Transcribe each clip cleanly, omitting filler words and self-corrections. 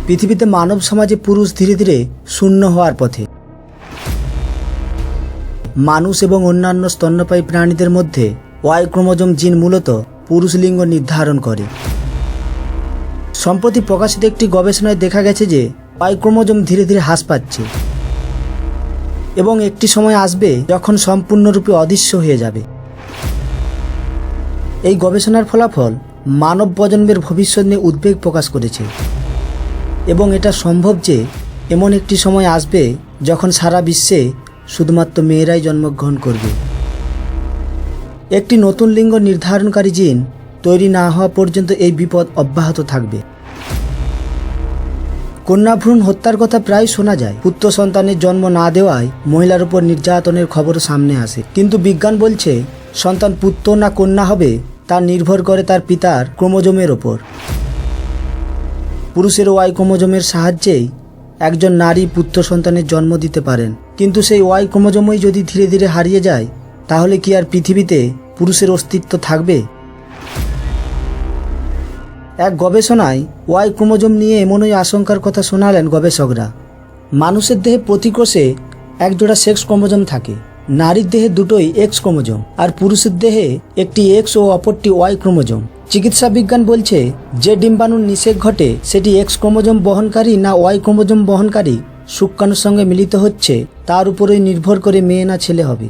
পৃথিবীতে মানব সমাজে পুরুষ ধীরে ধীরে শূন্য হওয়ার পথে। মানুষ এবং অন্যান্য স্তন্যপায়ী প্রাণীদের মধ্যে ওয়াই ক্রোমোজোম জিন মূলত পুরুষ লিঙ্গ নির্ধারণ করে। সম্প্রতি প্রকাশিত একটি গবেষণায় দেখা গেছে যে ওয়াই ক্রোমোজোম ধীরে ধীরে হ্রাস পাচ্ছে এবং একটি সময় আসবে যখন সম্পূর্ণরূপে অদৃশ্য হয়ে যাবে। এই গবেষণার ফলাফল মানব প্রজন্মের ভবিষ্যৎ নিয়ে উদ্বেগ প্রকাশ করেছে এবং এটা সম্ভব যে এমন একটি সময় আসবে যখন সারা বিশ্বে শুধুমাত্র মেয়েরাই জন্মগ্রহণ করবে। একটি নতুন লিঙ্গ নির্ধারণকারী জিন তৈরি না হওয়া পর্যন্ত এই বিপদ অব্যাহত থাকবে। কন্যাভ্রূণ হত্যার কথা প্রায় শোনা যায়। পুত্র সন্তানের জন্ম না দেওয়ায় মহিলার উপর নির্যাতনের খবর সামনে আসে, কিন্তু বিজ্ঞান বলছে সন্তান পুত্র না কন্যা হবে তা নির্ভর করে তার পিতার ক্রোমোজোমের ওপর। পুরুষের ওয়াই ক্রোমোজোমের সাহায্যেই একজন নারী পুত্র সন্তানের জন্ম দিতে পারেন, কিন্তু সেই ওয়াই ক্রোমোজোমই যদি ধীরে ধীরে হারিয়ে যায় তাহলে কি আর পৃথিবীতে পুরুষের অস্তিত্ব থাকবে? এক গবেষণায় ওয়াই ক্রোমোজোম নিয়ে এমনই আশঙ্কার কথা শোনালেন গবেষকরা। মানুষের দেহে প্রতি কোষে একজোড়া সেক্স ক্রোমোজোম থাকে। নারীর দেহে দুটোই এক্স ক্রোমোজোম আর পুরুষের দেহে একটি এক্স ও অপরটি ওয়াই ক্রোমোজোম। চিকিৎসা বিজ্ঞান বলছে যে ডিম্বাণুর নিষেক ঘটে সেটি এক্স ক্রোমোজোম বহনকারী না ওয়াই ক্রোমোজোম বহনকারী শুক্রাণুর সঙ্গে মিলিত হচ্ছে তার উপরেই নির্ভর করে মেয়ে না ছেলে হবে।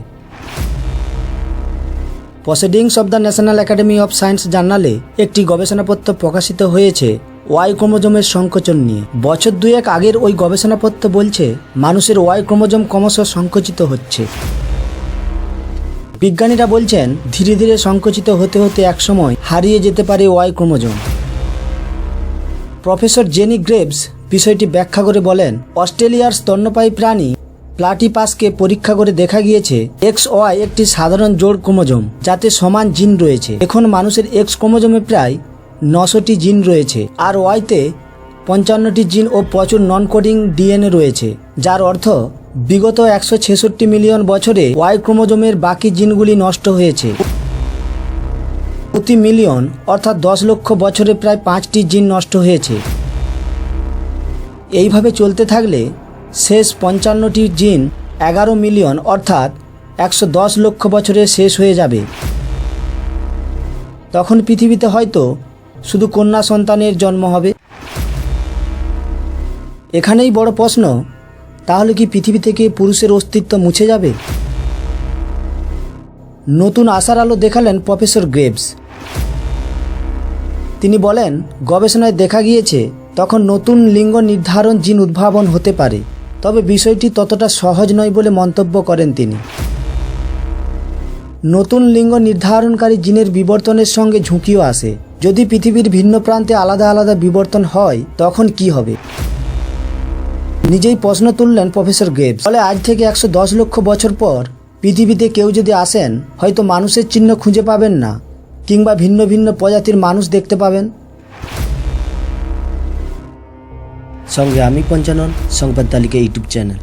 Proceedings of the national academy of science জার্নালে একটি গবেষণাপত্র প্রকাশিত হয়েছে ওয়াই ক্রোমোজোমের সংকোচন নিয়ে। বছর দুয়েক আগের ওই গবেষণাপত্র বলছে মানুষের ওয়াই ক্রোমোজোম ক্রমশ সংকুচিত হচ্ছে। বিজ্ঞানীরা বলছেন ধীরে ধীরে সংকুচিত হতে হতে একসময় হারিয়ে যেতে পারে Y chromosome. Professor Jenny Graves বিষয়টি ব্যাখ্যা করে বলেন, অস্ট্রেলিয়ার স্তন্যপায়ী প্রাণী প্লাটিপাসকে পরীক্ষা করে দেখা গিয়েছে এক্স ওয়াই একটি সাধারণ জোড় ক্রোমোজোম যাতে সমান জিন রয়েছে। এখন মানুষের এক্স ক্রোমোজোমে প্রায় 900টি জিন রয়েছে আর ওয়াইতে 55টি জিন ও প্রচুর নন কোডিং ডিএনএ রয়েছে, যার অর্থ বিগত 166 মিলিয়ন বছরে ওয়াই ক্রোমোজোমের বাকি জিনগুলি নষ্ট হয়েছে। প্রতি মিলিয়ন অর্থাৎ 10 লক্ষ বছরে প্রায় 5টি জিন নষ্ট হয়েছে। এইভাবে চলতে থাকলে শেষ 55টি জিন 11 মিলিয়ন অর্থাৎ 110 লক্ষ বছরে শেষ হয়ে যাবে। তখন পৃথিবীতে হয়তো শুধু কন্যা সন্তানের জন্ম হবে। এখানেই বড় প্রশ্ন, তাহলে কি পৃথিবী থেকে পুরুষের অস্তিত্ব মুছে যাবে? নতুন আশার আলো দেখালেন প্রফেসর গ্রেভস। তিনি বলেন, গবেষণায় দেখা গিয়েছে তখন নতুন লিঙ্গ নির্ধারণ জিন উদ্ভাবন হতে পারে, তবে বিষয়টি ততটা সহজ নয় বলে মন্তব্য করেন তিনি। নতুন লিঙ্গ নির্ধারণকারী জিনের বিবর্তনের সঙ্গে ঝুঁকিও আসে। যদি পৃথিবীর ভিন্ন প্রান্তে আলাদা আলাদা বিবর্তন হয় তখন কি হবে? নিজেই প্রশ্ন তুললেন প্রফেসর গ্রেভস। ফলে আজ থেকে 110 লক্ষ বছর পর পৃথিবীতে কেউ যদি আসেন হয়তো মানুষের চিহ্ন খুঁজে পাবেন না, কিংবা ভিন্ন ভিন্ন প্রজাতির মানুষ দেখতে পাবেন। সঙ্গে আমি পঞ্চানন, সংবাদ তালিকা ইউটিউব চ্যানেল।